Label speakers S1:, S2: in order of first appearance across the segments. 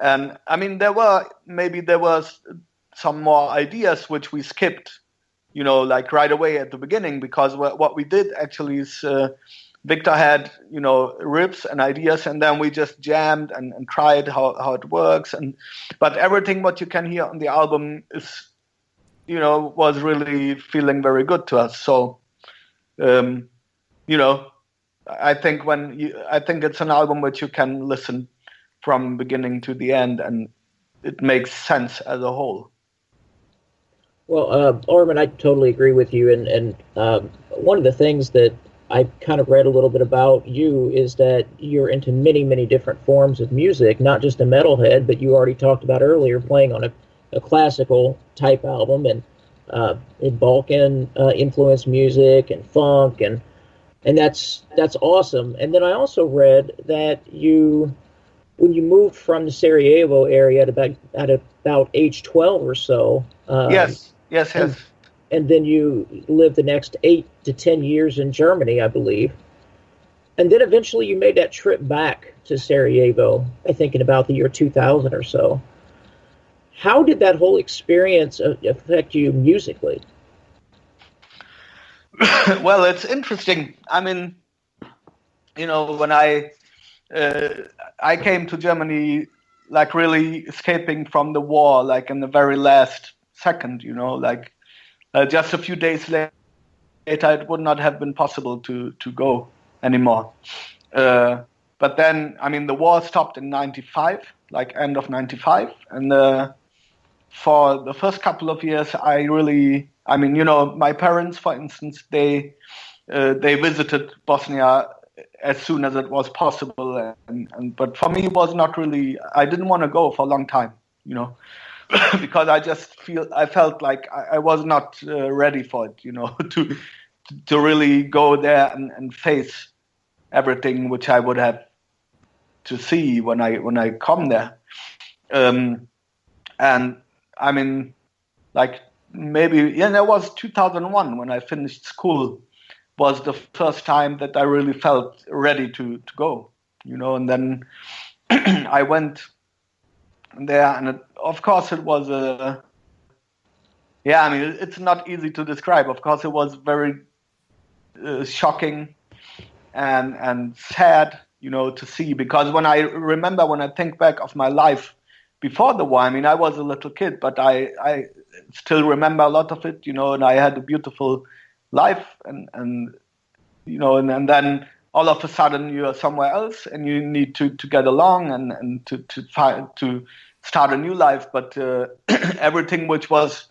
S1: And I mean, there was some more ideas which we skipped, like right away at the beginning, because what we did actually is Victor had, riffs and ideas, and then we just jammed and tried how it works. But everything what you can hear on the album is, was really feeling very good to us. So, I think it's an album which you can listen from beginning to the end, and it makes sense as a whole.
S2: Well, Armin, I totally agree with you. And one of the things that I kind of read a little bit about you is that you're into many, many different forms of music, not just a metalhead, but you already talked about earlier playing on a classical type album and in Balkan influenced music and funk, and that's awesome. And then I also read that when you moved from the Sarajevo area at about age 12 or so.
S1: Yes.
S2: And then you lived the next 8 to 10 years in Germany, I believe. And then eventually you made that trip back to Sarajevo, I think in about the year 2000 or so. How did that whole experience affect you musically?
S1: Well, it's interesting. I mean, when I came to Germany, like really escaping from the war, like in the very last second, just a few days later, it would not have been possible to go anymore. But then, I mean, the war stopped in 95, like end of 95. And for the first couple of years, my parents, for instance, they visited Bosnia as soon as it was possible. But for me, it was not really, I didn't want to go for a long time, because I felt like I was not ready for it, to really go there and face everything which I would have to see when I come there. And I mean, like that was 2001 when I finished school, was the first time that I really felt ready to go, and then I went there, and of course it was it's not easy to describe. Of course, it was very shocking and sad, to see, because when I think back of my life before the war, I mean, I was a little kid, but I still remember a lot of it, and I had a beautiful life, and then all of a sudden you are somewhere else and you need to get along and to start a new life. But everything which was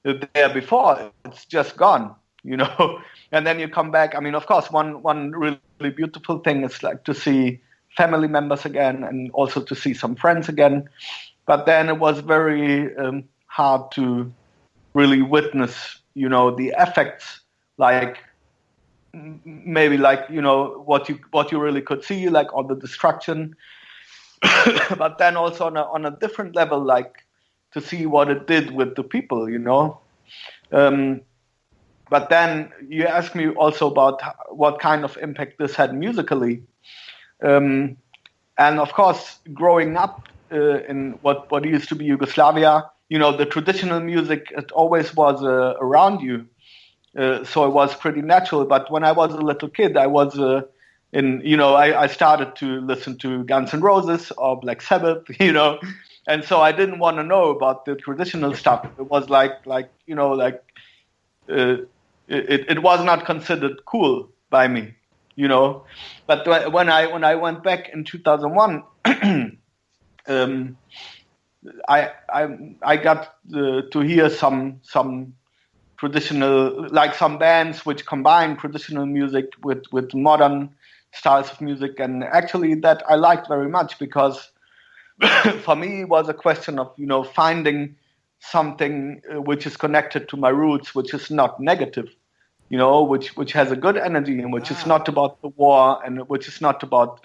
S1: there before, it's just gone, and then you come back. I mean, of course, one really beautiful thing is like to see family members again and also to see some friends again. But then it was very hard to really witness, the effects, like maybe like, what you really could see, like all the destruction, but then also on a different level, like to see what it did with the people, But then you asked me also about what kind of impact this had musically. And of course, growing up in what used to be Yugoslavia, the traditional music, it always was around you. So it was pretty natural. But when I was a little kid, I was I started to listen to Guns N' Roses or Black Sabbath, and so I didn't want to know about the traditional stuff. It was it was not considered cool by me, But when I went back in 2001, I got to hear some traditional, like some bands which combine traditional music with modern styles of music, and actually that I liked very much, because for me it was a question of finding something which is connected to my roots, which is not negative, which has a good energy, and which is not about the war, and which is not about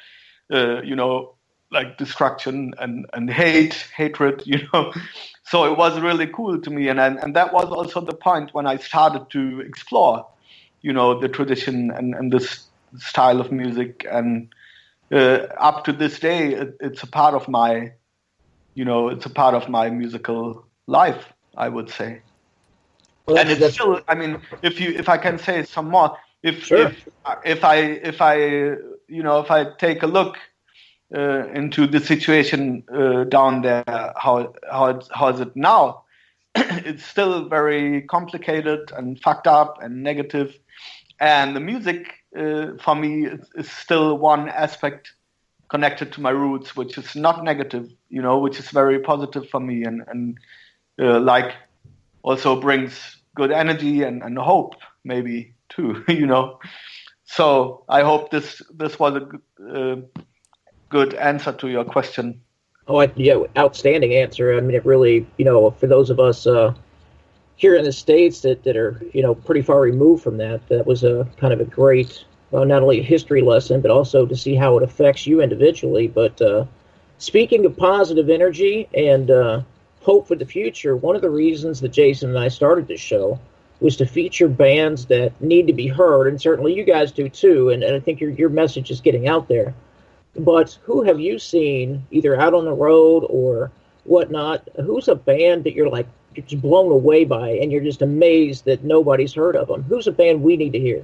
S1: like destruction and hatred, So it was really cool to me, and that was also the point when I started to explore, the tradition and this style of music, and up to this day, it's a part of my it's a part of my musical life, I would say.
S2: Well,
S1: and it's still, I mean, if I can say some more, if I take a look into the situation down there, how is it now? It's still very complicated and fucked up and negative. And the music, for me, is still one aspect connected to my roots, which is not negative, which is very positive for me, and like also brings good energy and hope, maybe too, So I hope this was a good answer to your question.
S2: Oh, outstanding answer. I mean, it really, for those of us here in the States that are, pretty far removed from that was a kind of a great, not only a history lesson, but also to see how it affects you individually. But speaking of positive energy and hope for the future, one of the reasons that Jason and I started this show was to feature bands that need to be heard, and certainly you guys do too, and I think your message is getting out there. But who have you seen, either out on the road or whatnot, who's a band that you're just blown away by and you're just amazed that nobody's heard of them? Who's a band we need to hear?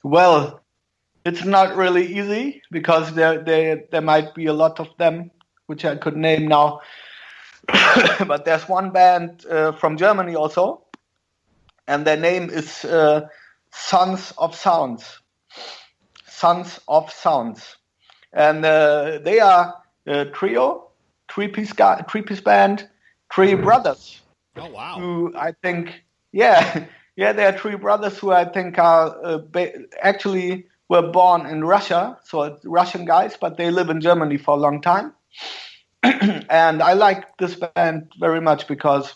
S1: Well, it's not really easy because there might be a lot of them, which I could name now. But there's one band from Germany also, and their name is Sons of Sounds. Sons of Sounds, and they are a trio, three-piece band, three brothers.
S3: Oh wow!
S1: Who I think, they are three brothers who I think are actually were born in Russia, so Russian guys, but they live in Germany for a long time. And I like this band very much because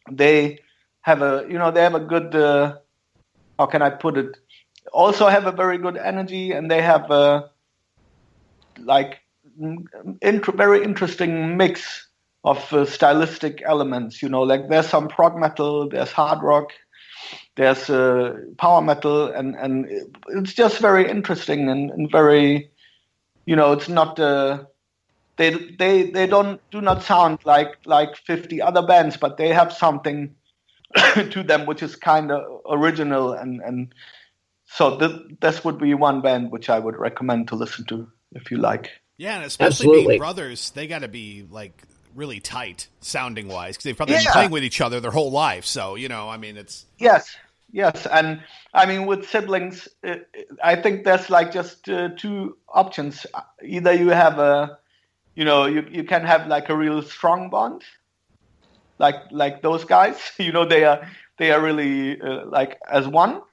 S1: they have a good, how can I put it? Also have a very good energy, and they have a very interesting mix of stylistic elements. There's some prog metal, there's hard rock, there's power metal, and it's just very interesting and very, it's not they do not sound like 50 other bands, but they have something to them which is kind of original and. So this would be one band which I would recommend to listen to if you like.
S3: Yeah, and especially being brothers, they got to be really tight sounding wise because they've probably been playing with each other their whole life. So it's
S1: yes, and I mean with siblings, I think there's just two options. Either you have you can have a real strong bond, like those guys. They are really as one.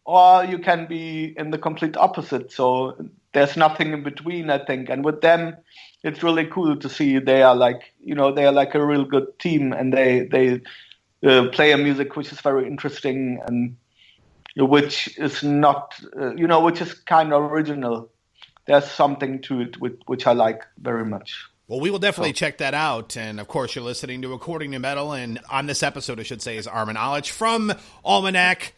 S1: Or you can be in the complete opposite. So there's nothing in between, I think. And with them, it's really cool to see they are a real good team, and they play a music which is very interesting and which is not, which is kind of original. There's something to it which I like very much.
S3: Well, we will definitely check that out. And, of course, you're listening to According to Metal. And on this episode, I should say, is Armin Alic from Almanac.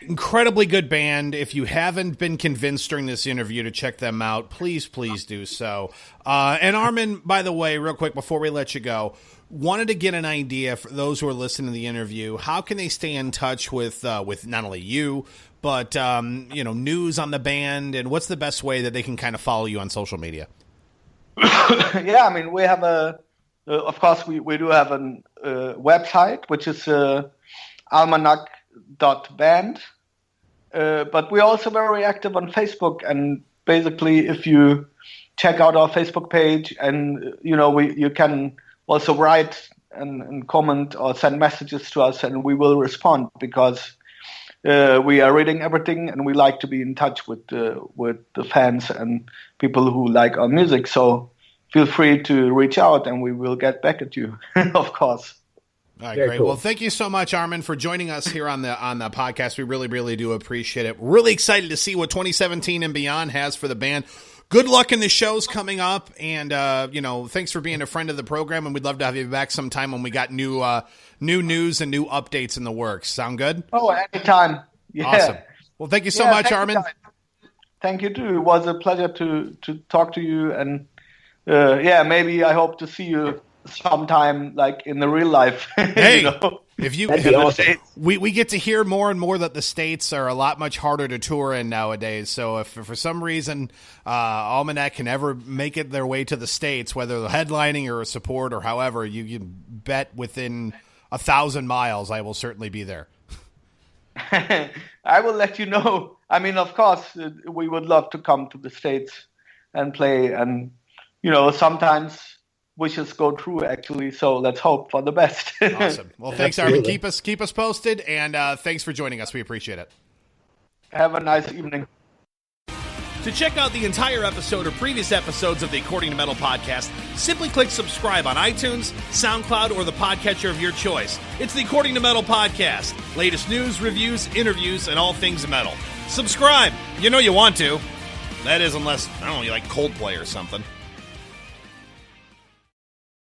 S3: Incredibly good band. If you haven't been convinced during this interview to check them out, please do so. And Armin, by the way, real quick before we let you go, wanted to get an idea for those who are listening to the interview. How can they stay in touch with not only you, but news on the band, and what's the best way that they can kind of follow you on social media?
S1: Yeah, I mean we have of course we do have a website which is Almanac.band, but we're also very active on Facebook, and basically if you check out our Facebook page and you can also write and comment or send messages to us, and we will respond because we are reading everything and we like to be in touch with the fans and people who like our music. So feel free to reach out and we will get back at you, of course.
S3: All right, very great. Cool. Well, thank you so much, Armin, for joining us here on the podcast. We really, really do appreciate it. Really excited to see what 2017 and beyond has for the band. Good luck in the shows coming up, and thanks for being a friend of the program. And we'd love to have you back sometime when we got new news and new updates in the works. Sound good?
S1: Oh, anytime. Yeah.
S3: Awesome. Well, thank you so much, Armin.
S1: Thank you too. It was a pleasure to talk to you, and yeah, maybe I hope to see you sometime, like in the real life.
S3: Hey,
S1: you know?
S3: if you,
S2: That'd be awesome.
S3: we get to hear more and more that the States are a lot much harder to tour in nowadays. So if for some reason Almanac can ever make it their way to the States, whether the headlining or a support or however, you can bet within 1,000 miles I will certainly be there.
S1: I will let you know. I mean, of course, we would love to come to the States and play, and sometimes wishes go true, actually. So let's hope for the best.
S3: Awesome. Well, thanks, Armin. Keep us posted, and thanks for joining us. We appreciate it.
S1: Have a nice evening.
S3: To check out the entire episode or previous episodes of the According to Metal podcast, simply click subscribe on iTunes, SoundCloud, or the podcatcher of your choice. It's the According to Metal podcast. Latest news, reviews, interviews, and all things metal. Subscribe. You know you want to. That is, unless, I don't know, you like Coldplay or something.